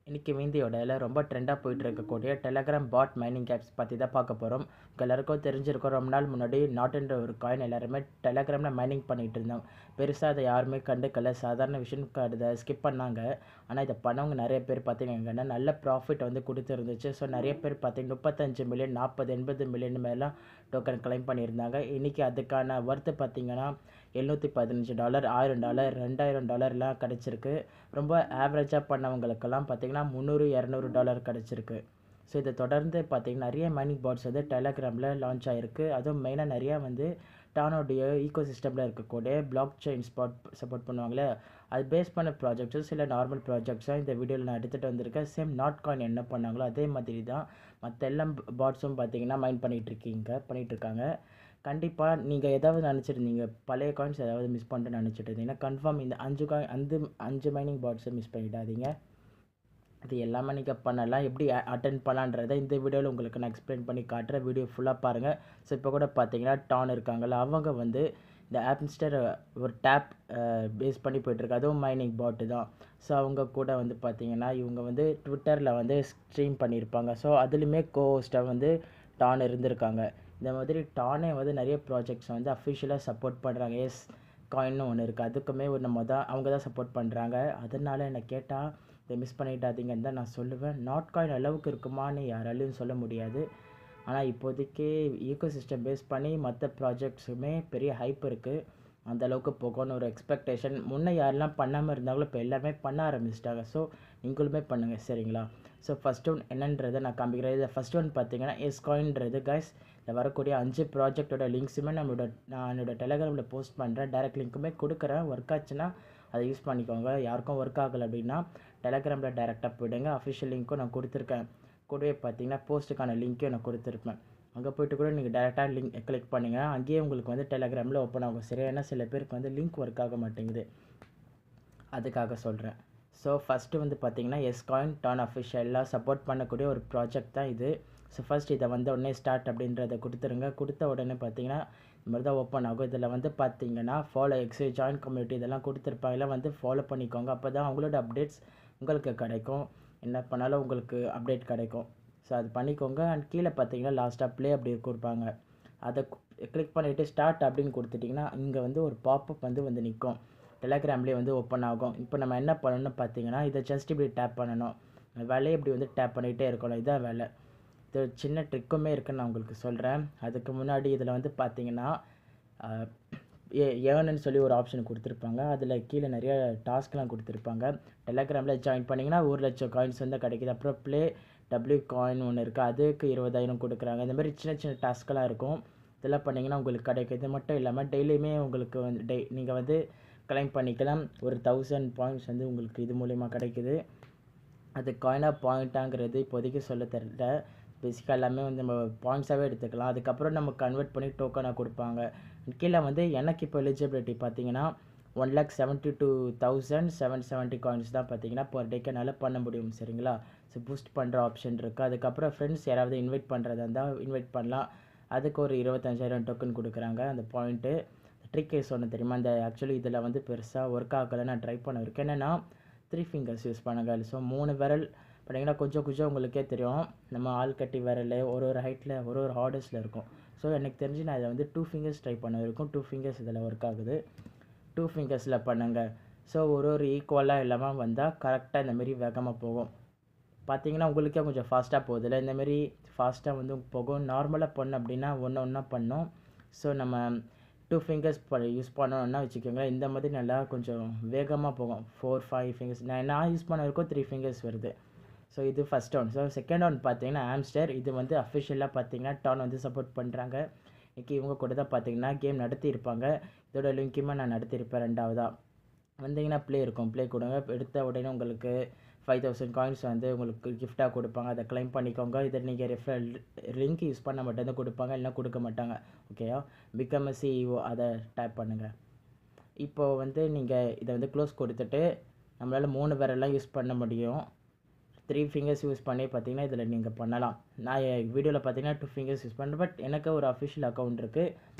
இன்றைக்கி மீந்தியோட ரொம்ப ட்ரெண்டாக போயிட்டு இருக்கக்கூடிய டெலகிராம் பாட் மைனிங் ஆப்ஸ் பற்றி தான் பார்க்க போகிறோம். எல்லாருக்கும் தெரிஞ்சிருக்கும், ரொம்ப நாள் முன்னாடி நாட்டுன்ற ஒரு காயின் எல்லாருமே டெலகிராமில் மைனிங் பண்ணிகிட்டு இருந்தாங்க. பெருசாக அதை யாருமே கண்டுக்கல, சாதாரண விஷயம் அதை ஸ்கிப் பண்ணாங்க. ஆனால் இதை பண்ணவங்க நிறைய பேர் பார்த்தீங்கன்னா நல்ல ப்ராஃபிட் வந்து கொடுத்துருந்துச்சு. ஸோ நிறைய பேர் பார்த்தீங்கன்னா 35 மில்லியன் 40 80 மில்லியன் மேலாம் டோக்கன் கிளைம் பண்ணியிருந்தாங்க. இன்றைக்கி அதுக்கான ஒர்த்து பார்த்தீங்கன்னா $715 $1000 $2000 கிடச்சிருக்கு. ரொம்ப ஆவரேஜாக பண்ணவங்களுக்கெல்லாம் பார்த்தீங்கன்னா $300 $200 கிடச்சிருக்கு. ஸோ இதை தொடர்ந்து பார்த்தீங்கன்னா நிறைய மைனிங் பாட்ஸ் வந்து டெலகிராமில் லான்ச் ஆகிருக்கு. அதுவும் மெயினாக நிறையா வந்து டானோடைய ஈகோ சிஸ்டமில் இருக்கக்கூடிய பிளாக் செயின் சப்போர்ட் பண்ணுவாங்களே, அது பேஸ் பண்ண ப்ராஜெக்ட்ஸும் சில நார்மல் ப்ராஜெக்ட்ஸும் இந்த வீடியோவில் நான் எடுத்துகிட்டு வந்திருக்கேன். சேம் நாட் காயின் என்ன பண்ணாங்களோ அதே மாதிரி தான் மற்ற எல்லா பாட்ஸும் பார்த்தீங்கன்னா மைன் பண்ணிகிட்ருக்காங்க. கண்டிப்பாக நீங்கள் ஏதாவது நினச்சிருந்தீங்க, பழைய காயின்ஸ் ஏதாவது மிஸ் பண்ணிட்டு நினச்சிட்டு இருந்தீங்கன்னா கன்ஃபார்ம் இந்த 5 மைனிங் பாட்ஸை மிஸ் பண்ணிடாதீங்க. அது எல்லாமே நீங்கள் பண்ணலாம். எப்படி அட்டென்ட் பண்ணலான்றதை இந்த வீடியோவில் உங்களுக்கு நான் எக்ஸ்பிளைன் பண்ணி காட்டுறேன். வீடியோ ஃபுல்லாக பாருங்கள். ஸோ இப்போ கூட பார்த்தீங்கன்னா டான் இருக்காங்கல்ல, அவங்க வந்து இந்த ஆப்ஸ்டர் ஒரு டேப் பேஸ் பண்ணி போய்ட்டுருக்கு. அதுவும் மைனிங் பாட்டு தான். ஸோ அவங்க கூட வந்து பார்த்தீங்கன்னா இவங்க வந்து ட்விட்டரில் வந்து ஸ்ட்ரீம் பண்ணியிருப்பாங்க. ஸோ அதுலேயுமே கோஹோஸ்ட்டாக வந்து டான் இருந்திருக்காங்க. இந்த மாதிரி டானே வந்து நிறைய ப்ராஜெக்ட்ஸ் வந்து அஃபிஷியலாக சப்போர்ட் பண்ணுறாங்க. எஸ் காயின்னு ஒன்று இருக்குது, அதுக்குமே அவங்க தான் சப்போர்ட் பண்ணுறாங்க. அதனால் என்னை கேட்டால் இதை மிஸ் பண்ணிடாதீங்கன்னு தான் நான் சொல்லுவேன். நாட் காயின் அளவுக்கு இருக்குமான்னு யாராலையும் சொல்ல முடியாது. ஆனால் இப்போதைக்கு ஈகோ சிஸ்டம் பேஸ் பண்ணி மற்ற ப்ராஜெக்ட்ஸுமே பெரிய ஹைப் இருக்குது. அந்தளவுக்கு போகணும்னு ஒரு எக்ஸ்பெக்டேஷன். முன்னே யாரெல்லாம் பண்ணாமல் இருந்தாங்களோ இப்போ எல்லாமே பண்ண ஆரம்பிச்சிட்டாங்க. ஸோ நீங்களுமே பண்ணுங்கள், சரிங்களா? ஸோ ஃபஸ்ட் ஒன் என்னன்றதை நான் காமிக்கிறேன். இதை ஃபஸ்ட் ஒன் பார்த்தீங்கன்னா எஸ் காயின்றது கைஸ். இதில் வரக்கூடிய 5 ப்ராஜெக்டோட லிங்க்ஸுமே நான் என்னோட டெலகிராமில் போஸ்ட் பண்ணுறேன். டைரக்ட் லிங்க்குமே கொடுக்குறேன். ஒர்க் ஆச்சுன்னா அதை யூஸ் பண்ணிக்கோங்க. யாருக்கும் ஒர்க் ஆகலை அப்படின்னா டெலகிராமில் டைரெக்டாக போய்டுங்க. அஃபிஷியல் லிங்க்கும் நான் கொடுத்துருக்கேன். கூடவே பார்த்தீங்கன்னா போஸ்ட்டுக்கான லிங்க்கையும் நான் கொடுத்துருப்பேன். அங்கே போய்ட்டு கூட நீங்கள் டேரெக்டாக லிங்க் கிளிக் பண்ணுங்கள். அங்கேயே உங்களுக்கு வந்து டெலகிராமில் ஓப்பன் ஆகும். சரி, ஏன்னா சில பேருக்கு வந்து லிங்க் ஒர்க் ஆக மாட்டேங்குது, அதுக்காக சொல்கிறேன். ஸோ ஃபஸ்ட்டு வந்து பார்த்தீங்கன்னா எஸ் காயின் டான் அஃபிஷியலாக சப்போர்ட் பண்ணக்கூடிய ஒரு ப்ராஜெக்ட் தான் இது. ஸோ ஃபஸ்ட் இதை வந்து உடனே ஸ்டார்ட் அப்படின்றத கொடுத்துருங்க. கொடுத்த உடனே பார்த்தீங்கன்னா இந்த மாதிரி தான் ஓப்பன் ஆகும். இதில் வந்து பார்த்தீங்கன்னா ஃபாலோ ஜாயின் கம்யூனிட்டி இதெல்லாம் கொடுத்துருப்பாங்க. வந்து ஃபாலோ பண்ணிக்கோங்க. அப்போ தான் அவங்களோட அப்டேட்ஸ் உங்களுக்கு கிடைக்கும். என்ன பண்ணாலும் உங்களுக்கு அப்டேட் கிடைக்கும். ஸோ அது பண்ணிக்கோங்க. அண்ட் கீழே பார்த்தீங்கன்னா லாஸ்ட்டாக ப்ளே அப்படி கொடுப்பாங்க. அதை கிளிக் பண்ணிவிட்டு ஸ்டார்ட் அப்படின்னு கொடுத்துட்டிங்கன்னா இங்கே வந்து ஒரு பாப்அப் வந்து நிற்கும். டெலகிராம்லேயே வந்து ஓப்பன் ஆகும். இப்போ நம்ம என்ன பண்ணணும்னு பார்த்தீங்கன்னா இதை ஜஸ்ட் இப்படி டேப் பண்ணணும். வேலையை இப்படி வந்து டேப் பண்ணிகிட்டே இருக்கணும். இதான் வேலை. இது சின்ன ட்ரிக்குமே இருக்குன்னு நான் உங்களுக்கு சொல்கிறேன். அதுக்கு முன்னாடி இதில் வந்து பார்த்தீங்கன்னா ஏர்ன்னு சொல்லி ஒரு ஆப்ஷன் கொடுத்துருப்பாங்க. அதில் கீழே நிறைய டாஸ்க்லாம் கொடுத்துருப்பாங்க. டெலகிராமில் ஜாயின் பண்ணிங்கன்னா 1,00,000 காயின்ஸ் வந்து கிடைக்கிது. அப்புறம் ப்ளே டபிள்யூ காயின் ஒன்று இருக்குது, அதுக்கு 20,000 கொடுக்குறாங்க. இந்த மாதிரி சின்ன டாஸ்க்கெலாம் இருக்கும். இதெல்லாம் பண்ணிங்கன்னா உங்களுக்கு கிடைக்கும். இது மட்டும் இல்லாமல் டெய்லியுமே உங்களுக்கு வந்து நீங்கள் வந்து கிளைம் பண்ணிக்கலாம். ஒரு 1000 பாயிண்ட்ஸ் வந்து உங்களுக்கு இது மூலிமா கிடைக்குது. அது காயினாக பாயிண்ட்டாங்கிறது இப்போதைக்கு சொல்ல தெரியல. பேசிக்காக எல்லாமே வந்து நம்ம பாயிண்ட்ஸாகவே எடுத்துக்கலாம். அதுக்கப்புறம் நம்ம கன்வெர்ட் பண்ணி டோக்கனாக கொடுப்பாங்க. கீழே வந்து எனக்கு இப்போ எலிஜிபிலிட்டி பார்த்தீங்கன்னா 1,72,770 காயின்ஸ் தான் பார்த்தீங்கன்னா பர் டேக்கு என்னால் பண்ண முடியும், சரிங்களா? ஸோ பூஸ்ட் பண்ணுற ஆப்ஷன் இருக்குது. அதுக்கப்புறம் ஃப்ரெண்ட்ஸ் யாராவது இன்வைட் பண்ணுறதா இருந்தால் இன்வைட் பண்ணலாம். அதுக்கு ஒரு 25,000 டோக்கன் கொடுக்குறாங்க. அந்த பாயிண்ட்டு ட்ரிக் சொன்ன தெரியுமா? அந்த ஆக்சுவலி இதில் வந்து பெருசாக ஒர்க் ஆகலை. நான் ட்ரை பண்ண இருக்கேன். என்னென்னா 3 ஃபிங்கர்ஸ் யூஸ் பண்ணுங்க. ஸோ 3 விரல் பண்ணிங்கன்னா கொஞ்சம் உங்களுக்கே தெரியும். நம்ம ஆள்கட்டி விரல் ஒரு ஹைட்டில் ஒரு ஹார்டஸ்ட்டில் இருக்கும். ஸோ எனக்கு தெரிஞ்சு நான் இதை வந்து 2 ஃபிங்கர்ஸ் ட்ரை பண்ண இருக்கும். 2 ஃபிங்கர்ஸ் இதில் ஒர்க் ஆகுது. 2 ஃபிங்கர்ஸில் பண்ணுங்கள். ஸோ ஒரு ஈக்குவலாக இல்லாமல் வந்தால் கரெக்டாக இந்தமாரி வேகமாக போகும். பார்த்தீங்கன்னா உங்களுக்கே கொஞ்சம் ஃபாஸ்ட்டாக போகுதில்ல. இந்தமாரி ஃபாஸ்ட்டாக வந்து போகும். நார்மலாக பண்ணோம் அப்படின்னா ஒன்றா பண்ணோம். ஸோ நம்ம 2 ஃபிங்கர்ஸ் யூஸ் பண்ணோன்னா வச்சுக்கோங்களேன், இந்த மாதிரி நல்லா கொஞ்சம் வேகமாக போகும். 4 5 ஃபிங்கர்ஸ் நான் யூஸ் பண்ண வரைக்கும் 3 ஃபிங்கர்ஸ் வருது. ஸோ இது first one. So second one பார்த்தீங்கன்னா ஆம்ஸ்டர். இது வந்து அஃபிஷியலாக பார்த்தீங்கன்னா டான் வந்து சப்போர்ட் பண்ணுறாங்க. இன்றைக்கி இவங்க கூட தான் பார்த்தீங்கன்னா கேம் நடத்தியிருப்பாங்க. இதோட லிங்க்குமே நான் நடத்தியிருப்பேன். ரெண்டாவதாக வந்தீங்கன்னா ப்ளே இருக்கும். ப்ளே கொடுங்க. எடுத்த உடனே உங்களுக்கு 5,000 காயின்ஸ் வந்து உங்களுக்கு கிஃப்டாக கொடுப்பாங்க. அதை கிளைம் பண்ணிக்கோங்க. இதை நீங்கள் லிங்க் யூஸ் பண்ண மட்டும்தான் கொடுப்பாங்க, இல்லைனா கொடுக்க மாட்டாங்க. ஓகேயா? பிகம் சிஇஓ அதை டேப் பண்ணுங்கள். இப்போது வந்து நீங்கள் இதை வந்து க்ளோஸ் கொடுத்துட்டு நம்மளால் 3 பேரெல்லாம் யூஸ் பண்ண முடியும். 3 ஃபிங்கர்ஸ் யூஸ் பண்ணி பார்த்தீங்கன்னா இதில் நீங்கள் பண்ணலாம். நான் வீடியோவில் பார்த்தீங்கன்னா 2 ஃபிங்கர்ஸ் யூஸ் பண்ணுறேன். பட் எனக்கு ஒரு அஃபிஷியல் அக்கௌண்ட் இருக்குது.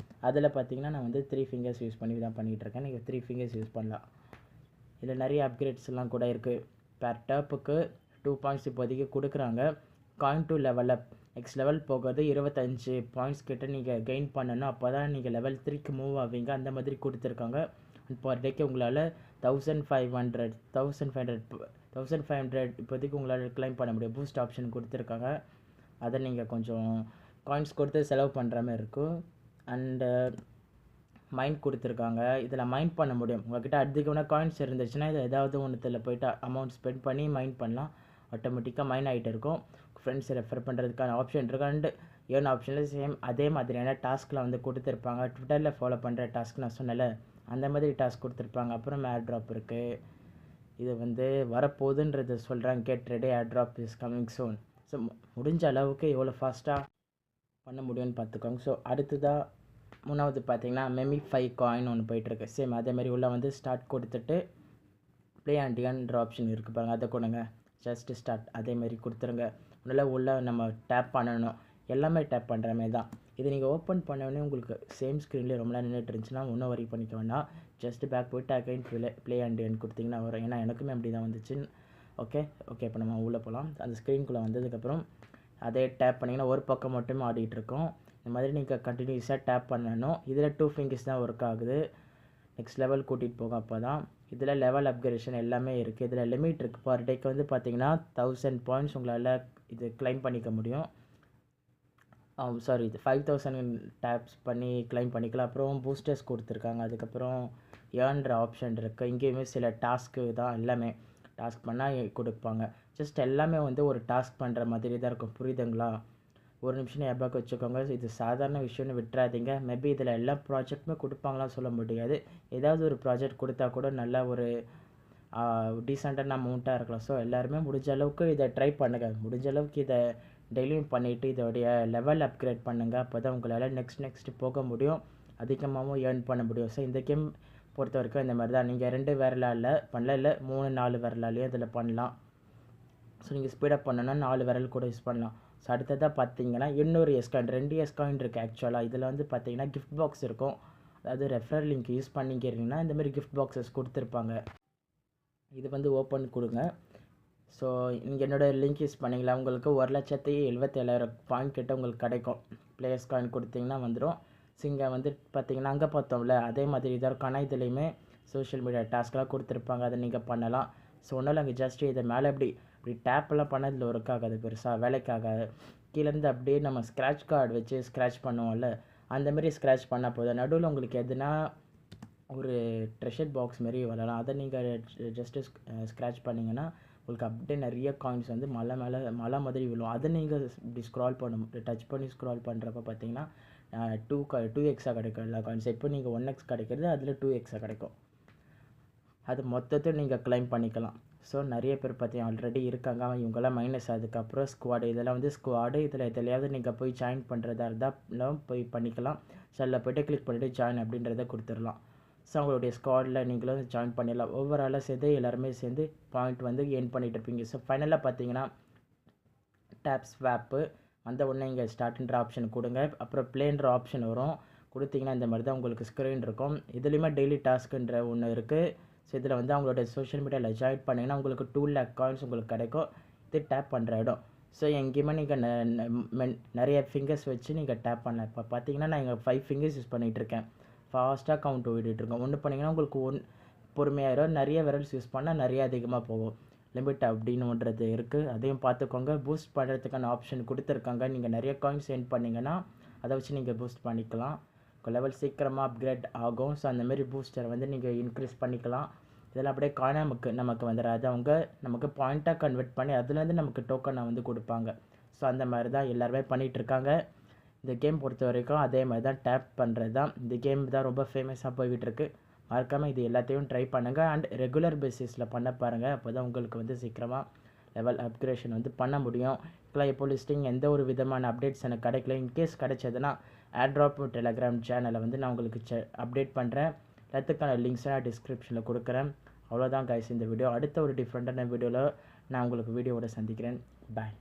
அதில் பார்த்தீங்கன்னா நான் வந்து 3 ஃபிங்கர்ஸ் யூஸ் பண்ணி தான் பண்ணிகிட்ருக்கேன். நீங்கள் 3 ஃபிங்கர்ஸ் யூஸ் பண்ணலாம். இதில் நிறைய அப்கிரேட்ஸ்லாம் கூட இருக்குது. பேர் டேப்புக்கு 2 பாயிண்ட்ஸ் இப்போதைக்கு கொடுக்குறாங்க. Coin to level up next level போகிறது 25 பாயிண்ட்ஸ் கிட்ட நீங்கள் கெயின் பண்ணணும். அப்போ தான் நீங்கள் லெவல் 3க்கு மூவ் ஆவீங்க. அந்த மாதிரி கொடுத்துருக்காங்க. பர் டேக்கு உங்களால் 1500 இப்போதைக்கு உங்களால் கிளைம் பண்ண முடியும். பூஸ்ட் ஆப்ஷன் கொடுத்துருக்காங்க. அதை நீங்கள் கொஞ்சம் காயின்ஸ் கொடுத்து செலவு பண்ணுற மாதிரி இருக்கும். அண்டு மைண்ட் கொடுத்துருக்காங்க. இதில் மைண்ட் பண்ண முடியும். உங்கள்கிட்ட அதிகமான காயின்ஸ் இருந்துச்சுன்னா இதை ஏதாவது ஒன்றுத்தில் போய்ட்டு அமௌண்ட் ஸ்பெண்ட் பண்ணி மைண்ட் பண்ணலாம். ஆட்டோமேட்டிக்காக மைண்ட் ஆகிட்டு இருக்கும். ஃப்ரெண்ட்ஸை ரெஃபர் பண்ணுறதுக்கான ஆப்ஷன் இருக்குது. அண்டு ஏர்ன் ஆப்ஷனில் சேம் அதே மாதிரியான டாஸ்க்லாம் வந்து கொடுத்துருப்பாங்க. ட்விட்டரில் ஃபாலோ பண்ணுற டாஸ்க் நான் சொன்னல அந்த மாதிரி டாஸ்க் கொடுத்துருப்பாங்க. அப்புறம் ஏர் ட்ராப் இருக்குது. இது வந்து வரப்போகுதுன்றது சொல்கிறாங்க. Get ready, air drop is coming soon. So முடிஞ்ச அளவுக்கு எவ்வளோ ஃபாஸ்ட்டாக பண்ண முடியும்னு பார்த்துக்கோங்க. ஸோ அடுத்ததாக 3வது பார்த்தீங்கன்னா மெமிஃபை காயின் ஒன்று போயிட்டுருக்கு. சேம் அதேமாதிரி உள்ளே வந்து ஸ்டார்ட் கொடுத்துட்டு ப்ளே அண்ட் ஏர்ன்ற ஆப்ஷன் இருக்குது பாருங்கள். அதை கொடுங்க. ஜஸ்ட் ஸ்டார்ட் அதேமாரி கொடுத்துருங்க. அதனால் உள்ளே நம்ம டேப் பண்ணணும். எல்லாமே டேப் பண்ணுற மாதிரி தான். இது நீங்கள் ஓப்பன் பண்ணோடனே உங்களுக்கு சேம் ஸ்க்ரீன்லேயே ரொம்ப நேரம் நின்றுட்டு இருந்துச்சுன்னா ஒன்றும் வரி பண்ணிக்க வேண்டாம். ஜஸ்ட் பேக் போய்ட்டு அகைன் ப்ளே அண்ட் ஏர்ன் கொடுத்தீங்கன்னா வரும். ஏன்னா எனக்குமே அப்படி தான் வந்துச்சு. ஓகே இப்போ நம்ம உள்ளே போகலாம். அந்த ஸ்க்ரீனுக்குள்ளே வந்ததுக்கப்புறம் அதே டேப் பண்ணிங்கன்னா ஒரு பக்கம் மட்டுமே ஆடிட்டுருக்கோம். இந்த மாதிரி நீங்கள் கண்டினியூஸாக டேப் பண்ணணும். இதில் 2 ஃபிங்கர்ஸ் தான் ஒர்க் ஆகுது. நெக்ஸ்ட் லெவல் கூட்டிகிட்டு போகும். அப்போ தான் இதில் லெவல் அப்கிரேஷன் எல்லாமே இருக்குது. இதில் லிமிட் இருக்குது. பர் டேக்கு வந்து பார்த்தீங்கன்னா 1000 பாயிண்ட்ஸ் உங்களால் இது கிளைம் பண்ணிக்க முடியும். சாரி, இது 5000 டேப்ஸ் பண்ணி கிளைம் பண்ணிக்கலாம். அப்புறம் பூஸ்டர்ஸ் கொடுத்துருக்காங்க. அதுக்கப்புறம் ஏர்ன்ற ஆப்ஷன் இருக்குது. இங்கேயுமே சில டாஸ்க்கு தான். எல்லாமே டாஸ்க் பண்ணால் கொடுப்பாங்க. ஜஸ்ட் எல்லாமே வந்து ஒரு டாஸ்க் பண்ணுற மாதிரி தான் இருக்கும். புரியுதுங்களா? ஒரு நிமிஷம் ஞாபகம் வச்சுக்கோங்க. இது சாதாரண விஷயம்னு விட்டுறாதீங்க. மேபி இதில் எல்லா ப்ராஜெக்ட்டுமே கொடுப்பாங்களாம் சொல்ல முடியாது. ஏதாவது ஒரு ப்ராஜெக்ட் கொடுத்தா கூட நல்ல ஒரு டீசெண்டான அமௌண்ட்டாக இருக்கலாம். ஸோ எல்லாருமே முடிஞ்ச அளவுக்கு இதை ட்ரை பண்ணுங்கள். முடிஞ்ச அளவுக்கு இதை டெய்லியும் பண்ணிவிட்டு இதோடைய லெவல் அப்கிரேட் பண்ணுங்கள். அப்போ தான் உங்களால் நெக்ஸ்ட் போக முடியும். அதிகமாகவும் ஏர்ன் பண்ண முடியும். ஸோ இந்த கேம் பொறுத்த வரைக்கும் இந்த மாதிரி தான். நீங்கள் 2 விரலால் பண்ணல, இல்லை 3-4 விரலாலையும் இதில் பண்ணலாம். ஸோ நீங்கள் ஸ்பீடப் பண்ணணுன்னா 4 விரல் கூட யூஸ் பண்ணலாம். ஸோ அடுத்ததாக பார்த்தீங்கன்னா இன்னொரு எஸ்காயின் 2 எஸ்காயின் இருக்குது ஆக்சுவலாக. இதில் வந்து பார்த்தீங்கன்னா கிஃப்ட் பாக்ஸ் இருக்கும். அதாவது ரெஃபரல் லிங்க் யூஸ் பண்ணிக்கிறீங்கன்னா இந்தமாதிரி கிஃப்ட் பாக்ஸஸ் கொடுத்துருப்பாங்க. இது வந்து ஓப்பன் கொடுங்க. ஸோ நீங்கள் என்னோடய லிங்க் யூஸ் பண்ணிங்களா உங்களுக்கு 1,77,000 பாயிண்ட் கிட்ட உங்களுக்கு கிடைக்கும். பிளேயர்ஸ் காயின் கொடுத்தீங்கன்னா வந்துடும். ஸோ இங்கே வந்து பார்த்தீங்கன்னா அங்கே பார்த்தோம்ல அதே மாதிரி இதாக இருக்கும். ஆனால் இதுலேயுமே சோஷியல் மீடியா டாஸ்க்கெலாம் கொடுத்துருப்பாங்க. அதை நீங்கள் பண்ணலாம். ஸோ ஒன்றும் அங்கே ஜஸ்ட் இதை மேலே இப்படி டேப்பெல்லாம் பண்ணதில் ஒர்க் ஆகாது. பெருசாக வேலைக்காகாது. கீழேருந்து அப்படியே நம்ம ஸ்க்ராட்ச் கார்டு வச்சு ஸ்க்ராட்ச் பண்ணுவோம்ல அந்தமாரி ஸ்க்ராட்ச் பண்ணால் போதும். நடுவில் உங்களுக்கு எதுனா ஒரு ட்ரெஷர் பாக்ஸ் மாரி வரலாம். அதை நீங்கள் ஜஸ்ட்டு ஸ்க்ராட்ச் பண்ணிங்கன்னா உங்களுக்கு அப்படியே நிறைய காயின்ஸ் வந்து மலை மாதிரி விழும். அதை நீங்கள் இப்படி ஸ்க்ரால் டச் பண்ணி ஸ்க்ரால் பண்ணுறப்ப பார்த்தீங்கன்னா 2x கிடைக்கும் எல்லா காயின்ஸ். இப்போ நீங்கள் 1x கிடைக்கிறது அதில் 2x கிடைக்கும். அது மொத்தத்தை நீங்கள் கிளைம் பண்ணிக்கலாம். ஸோ நிறைய பேர் பார்த்தீங்கன்னா ஆல்ரெடி இருக்காங்க. இவங்கெல்லாம் மைனஸ். அதுக்கப்புறம் ஸ்குவாடு, இதெல்லாம் வந்து ஸ்குவாடு. இதில் எதுலையாவது நீங்கள் போய் ஜாயின் பண்ணுறதா இருந்தால் போய் பண்ணிக்கலாம். ஸோ அதில் போய்ட்டு கிளிக் பண்ணிவிட்டு ஜாயின் அப்படின்றத கொடுத்துடலாம். ஸோ அவங்களுடைய ஸ்குவாடில் நீங்களும் ஜாயின் பண்ணிடலாம். ஓவராலாக சேர்ந்து எல்லாருமே சேர்ந்து பாயிண்ட் வந்து ஏர்ன் பண்ணிகிட்டு இருப்பீங்க. ஸோ ஃபைனலாக பார்த்தீங்கன்னா டேப் ஸ்வாப்பு அந்த ஒன்று இங்கே ஸ்டார்ட்ன்ற ஆப்ஷன் கொடுங்க. அப்புறம் ப்ளேன்ற ஆப்ஷன் வரும். கொடுத்தீங்கன்னா இந்த மாதிரி தான் உங்களுக்கு ஸ்க்ரீன் இருக்கும். இதுலேயுமே டெய்லி டாஸ்க்குன்ற ஒன்று இருக்குது. ஸோ இதில் வந்து அவங்களோட சோஷியல் மீடியாவில் ஜாயின் பண்ணிங்கன்னா உங்களுக்கு 2 lakh காயின்ஸ் உங்களுக்கு கிடைக்கும். இது டேப் பண்ணுற இடம். ஸோ எங்கேயுமே நீங்கள் நிறைய ஃபிங்கர்ஸ் வச்சு நீங்கள் டேப் பண்ணலாம். இப்போ பார்த்தீங்கன்னா நான் இங்கே 5 ஃபிங்கர்ஸ் யூஸ் பண்ணிகிட்ருக்கேன். ஃபாஸ்ட்டாக கவுண்ட் ஓடிட்டுருக்கோம். ஒன்று பண்ணிங்கன்னா உங்களுக்கு பொறுமையாயிரும். நிறைய விரல்ஸ் யூஸ் பண்ணால் நிறைய அதிகமாக போகும். லிமிட் அப்படின்னு ஒன்றது இருக்குது. அதையும் பார்த்துக்கோங்க. பூஸ்ட் பண்ணுறதுக்கான ஆப்ஷன் கொடுத்துருக்காங்க. நீங்கள் நிறைய காயின்ஸ் சென்ட் பண்ணிங்கன்னா அதை வச்சு நீங்கள் பூஸ்ட் பண்ணிக்கலாம். லெவல் சீக்கிரமாக அப்கிரேட் ஆகும். ஸோ அந்தமாரி பூஸ்டரை வந்து நீங்கள் இன்க்ரீஸ் பண்ணிக்கலாம். இதெல்லாம் அப்படியே காயினாக நமக்கு வந்துடாது. அவங்க நமக்கு பாயிண்ட்டாக கன்வெர்ட் பண்ணி அதுலேருந்து நமக்கு டோக்கனை வந்து கொடுப்பாங்க. ஸோ அந்த மாதிரி தான் எல்லாருமே பண்ணிகிட்ருக்காங்க. இந்த கேம் பொறுத்த வரைக்கும் அதே மாதிரி தான் டேப் பண்ணுறது தான். இந்த கேம் தான் ரொம்ப ஃபேமஸாக போய்கிட்டுருக்கு. மறக்காமல் இது எல்லாத்தையும் ட்ரை பண்ணுங்கள். அண்ட் ரெகுலர் பேசிஸில் பண்ண பாருங்கள். அப்போ தான் உங்களுக்கு வந்து சீக்கிரமாக லெவல் அப்கிரேஷன் வந்து பண்ண முடியும். இப்போலாம் எப்போ லிஸ்டிங் எந்த ஒரு விதமான அப்டேட்ஸ் எனக்கு கிடைக்கல. இன்கேஸ் கிடைச்சதுன்னா ஏர்ட்ராப் டெலகிராம் சேனலை வந்து நான் உங்களுக்கு அப்டேட் பண்ணுறேன். எல்லாத்துக்கான லிங்க்ஸை நான் டிஸ்கிரிப்ஷனில் கொடுக்குறேன். அவ்வளோதான் கைஸ் இந்த வீடியோ. அடுத்த ஒரு டிஃப்ரெண்ட்டான வீடியோவில் நான் உங்களுக்கு வீடியோவோட சந்திக்கிறேன். பாய்.